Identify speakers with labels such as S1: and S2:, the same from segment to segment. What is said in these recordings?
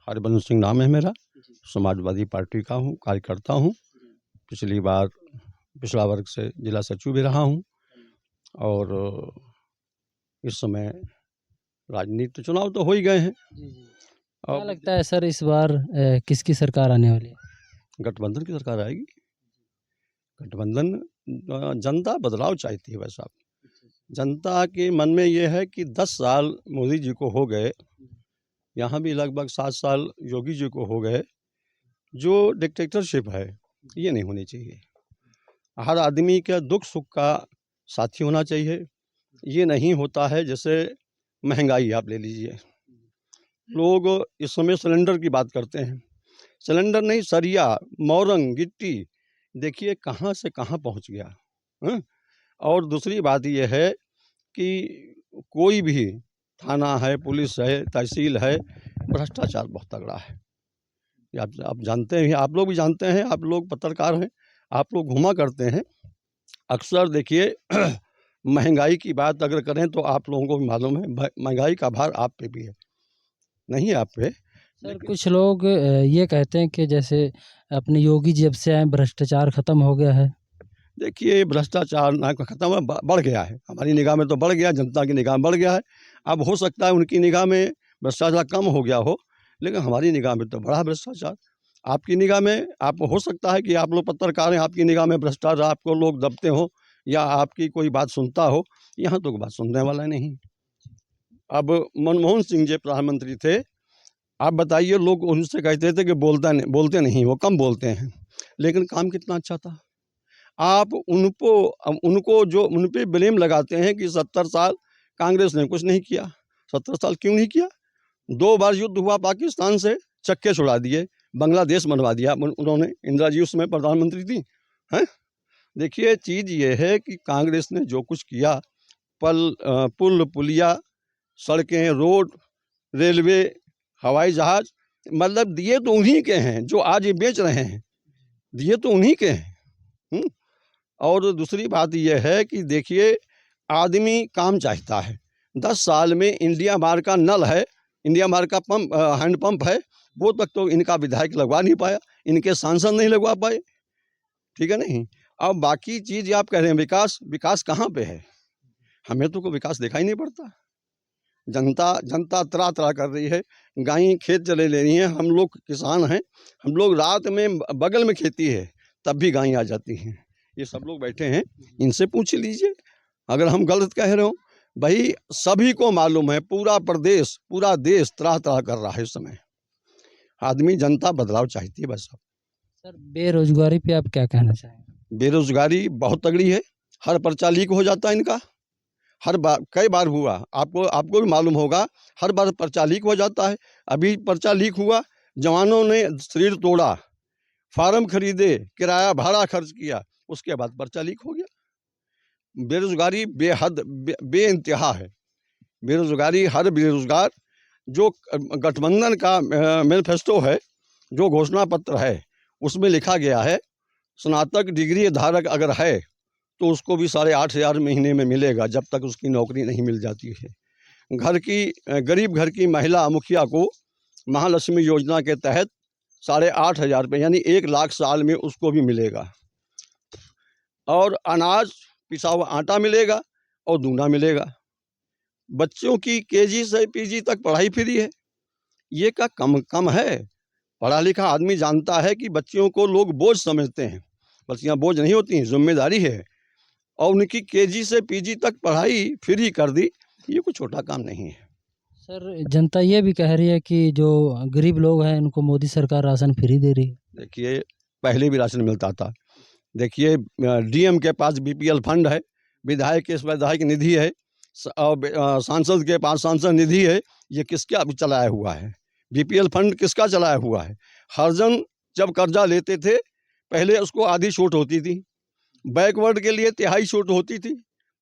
S1: हरिवंश सिंह नाम है मेरा। समाजवादी पार्टी का हूँ, कार्यकर्ता हूँ। पिछला वर्ग से जिला सचिव भी रहा हूँ। और इस समय राजनीति चुनाव तो हो ही गए हैं।
S2: क्या लगता है सर इस बार किसकी सरकार आने वाली है?
S1: गठबंधन की सरकार आएगी। गठबंधन, जनता बदलाव चाहती है। वैसा जनता के मन में ये है कि 10 साल मोदी जी को हो गए, यहाँ भी लगभग 7 साल योगी जी को हो गए। जो डिक्टेटरशिप है ये नहीं होनी चाहिए। हर आदमी के दुख सुख का साथी होना चाहिए। ये नहीं होता है। जैसे महंगाई आप ले लीजिए, लोग इस समय सिलेंडर की बात करते हैं। सिलेंडर नहीं, सरिया, मोरंग, गिट्टी देखिए कहाँ से कहाँ पहुँच गया है? और दूसरी बात यह है कि कोई भी थाना है, पुलिस है, तहसील है, भ्रष्टाचार बहुत तगड़ा है। आप जानते हैं, आप लोग भी जानते हैं, आप लोग पत्रकार हैं, आप लोग घूमा करते हैं अक्सर। देखिए महंगाई की बात अगर करें तो आप लोगों को भी मालूम है महंगाई का भार आप पे भी है, नहीं आप पे।
S2: सर कुछ लोग ये कहते हैं कि जैसे अपने योगी जब से आए भ्रष्टाचार खत्म हो गया है।
S1: देखिए भ्रष्टाचार ना खत्म है, बढ़ गया है। हमारी निगाह में तो बढ़ गया, जनता की निगाह में बढ़ गया है। अब हो सकता है उनकी निगाह में भ्रष्टाचार कम हो गया हो, लेकिन हमारी निगाह में तो बड़ा भ्रष्टाचार। आपकी निगाह में, आप हो सकता है कि आप लोग पत्रकार हैं, आपकी निगाह में भ्रष्टाचार आपको लोग दबते हो या आपकी कोई बात सुनता हो। यहाँ तो बात सुनने वाला नहीं। अब मनमोहन सिंह जी प्रधानमंत्री थे, आप बताइए, लोग उनसे कहते थे कि बोलते नहीं, वो कम बोलते हैं, लेकिन काम कितना अच्छा था। आप उनको जो उन पे ब्लेम लगाते हैं कि 70 साल कांग्रेस ने कुछ नहीं किया। 70 साल क्यों नहीं किया? 2 बार युद्ध हुआ पाकिस्तान से, चक्के छुड़ा दिए, बांग्लादेश बनवा दिया उन्होंने। इंदिरा जी उसमें प्रधानमंत्री थी हैं। देखिए चीज़ ये है कि कांग्रेस ने जो कुछ किया, पुल पुलिया, सड़कें, रोड, रेलवे, हवाई जहाज, मतलब दिए तो उन्हीं के हैं जो आज ये बेच रहे हैं, दिए तो उन्हीं के हैं। और दूसरी बात यह है कि देखिए आदमी काम चाहता है। 10 साल में इंडिया मार्ट का नल है, इंडिया मार्ट का पंप, हैंडपंप है, वो तक तो इनका विधायक लगवा नहीं पाया, इनके सांसद नहीं लगवा पाए। ठीक है नहीं। अब बाकी चीज़ आप कह रहे हैं विकास कहाँ पे है? हमें तो कोई विकास दिखाई नहीं पड़ता। जनता त्राह त्राह कर रही है, गाय खेत चले ले रही हैं। हम लोग किसान हैं, हम लोग रात में बगल में खेती है तब भी गाय आ जाती हैं। ये सब लोग बैठे हैं, इनसे पूछ लीजिए अगर हम गलत कह रहे हो। भाई सभी को मालूम है, पूरा प्रदेश, पूरा देश त्राह त्राह कर रहा है इस समय। आदमी, जनता बदलाव चाहती है बस।
S2: सर बेरोजगारी पे आप क्या कहना चाहेंगे?
S1: बेरोजगारी बहुत तगड़ी है, हर पर्चा लीक हो जाता है इनका। हर बार, कई बार हुआ, आपको भी मालूम होगा, हर बार पर्चा लीक हो जाता है। अभी पर्चा लीक हुआ, जवानों ने शरीर तोड़ा, फार्म खरीदे, किराया भाड़ा खर्च किया, उसके बाद पर्चा लीक हो गया। बेरोजगारी बेहद बेइंतहा है। बेरोजगारी, हर बेरोजगार, जो गठबंधन का मैनिफेस्टो है, जो घोषणा पत्र है, उसमें लिखा गया है स्नातक डिग्री धारक अगर है तो उसको भी 8,500 महीने में मिलेगा, जब तक उसकी नौकरी नहीं मिल जाती है। गरीब घर की महिला मुखिया को महालक्ष्मी योजना के तहत 8,500 रुपये यानी 1 लाख साल में उसको भी मिलेगा। और अनाज, पिसा हुआ आटा मिलेगा और दूना मिलेगा। बच्चों की केजी से पीजी तक पढ़ाई फ्री है। ये क्या कम है? पढ़ा लिखा आदमी जानता है कि बच्चियों को लोग बोझ समझते हैं, बच्चियाँ बोझ नहीं होती हैं, जिम्मेदारी है। और उनकी केजी से पीजी तक पढ़ाई फ्री कर दी, ये कोई छोटा काम नहीं है।
S2: सर जनता ये भी कह रही है कि जो गरीब लोग हैं उनको मोदी सरकार राशन फ्री दे रही है।
S1: देखिए पहले भी राशन मिलता था। देखिए डीएम के पास बीपीएल फंड है, विधायक के विधायक निधि है, और सांसद के पास सांसद निधि है। ये किसका चलाया हुआ है? बीपीएल फंड किसका चलाया हुआ है? हर जन जब कर्जा लेते थे पहले उसको आधी छूट होती थी, बैकवर्ड के लिए 1/3 छूट होती थी।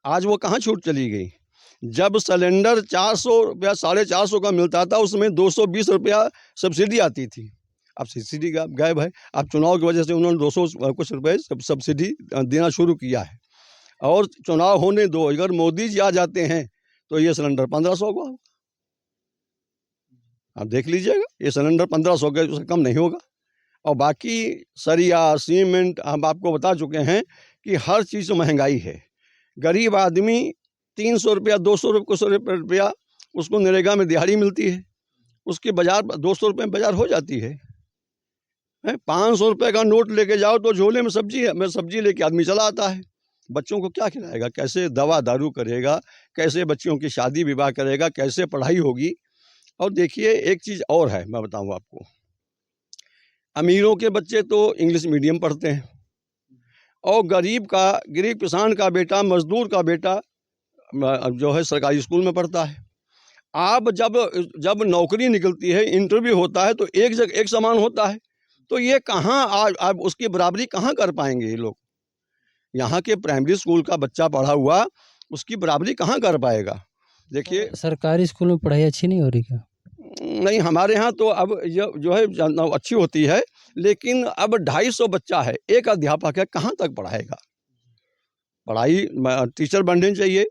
S1: आज वो कहाँ छूट चली गई? जब सिलेंडर 400 रुपया 450 का मिलता था, उसमें 220 रुपया सब्सिडी आती थी। अब सब्सिडी गायब है। अब चुनाव की वजह से उन्होंने 200 कुछ रुपये सब्सिडी देना शुरू किया है। और चुनाव होने दो, अगर मोदी जी आ जाते हैं तो ये सिलेंडर 1500 का होगा। आप देख लीजिएगा, ये सिलेंडर 1500 के उससे कम नहीं होगा। और बाकी सरिया सीमेंट हम आपको बता चुके हैं कि हर चीज़ महंगाई है। गरीब आदमी 300 रुपया 200 रुपया उसको नरेगा में दिहाड़ी मिलती है, उसके बाजार 200 रुपये में बाजार हो जाती है। 500 रुपये का नोट लेके जाओ तो झोले में सब्जी लेके आदमी चला आता है। बच्चों को क्या खिलाएगा, कैसे दवा दारू करेगा, कैसे बच्चियों की शादी विवाह करेगा, कैसे पढ़ाई होगी। और देखिए एक चीज़ और है, मैं बताऊँ आपको, अमीरों के बच्चे तो इंग्लिश मीडियम पढ़ते हैं और गरीब किसान का बेटा, मजदूर का बेटा जो है सरकारी स्कूल में पढ़ता है। आप जब नौकरी निकलती है, इंटरव्यू होता है तो एक समान होता है। तो ये कहाँ आप उसकी बराबरी कहाँ कर पाएंगे ये लोग? यहाँ के प्राइमरी स्कूल का बच्चा पढ़ा हुआ उसकी बराबरी कहाँ कर पाएगा? देखिए
S2: सरकारी स्कूल में पढ़ाई अच्छी नहीं हो रही क्या?
S1: नहीं, हमारे यहाँ तो अब जो है अच्छी होती है, लेकिन अब 250 बच्चा है, एक अध्यापक है, कहाँ तक पढ़ाएगा? पढ़ाई टीचर बढ़ने चाहिए,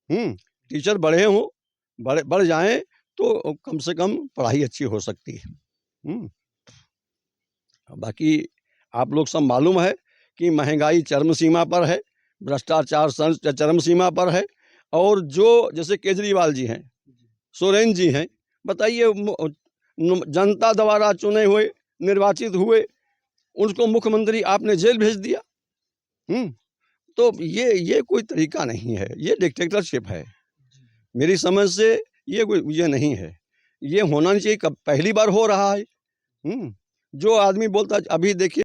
S1: टीचर बढ़ जाएं तो कम से कम पढ़ाई अच्छी हो सकती है। बाकी आप लोग सब मालूम है कि महंगाई चरम सीमा पर है, भ्रष्टाचार चरम सीमा पर है। और जो जैसे केजरीवाल जी हैं, सोरेन जी हैं, बताइए जनता द्वारा चुने हुए, निर्वाचित हुए, उनको मुख्यमंत्री आपने जेल भेज दिया। तो ये कोई तरीका नहीं है, ये डिक्टेटरशिप है। मेरी समझ से ये नहीं है, ये होना नहीं चाहिए। पहली बार हो रहा है। जो आदमी बोलता, अभी देखिए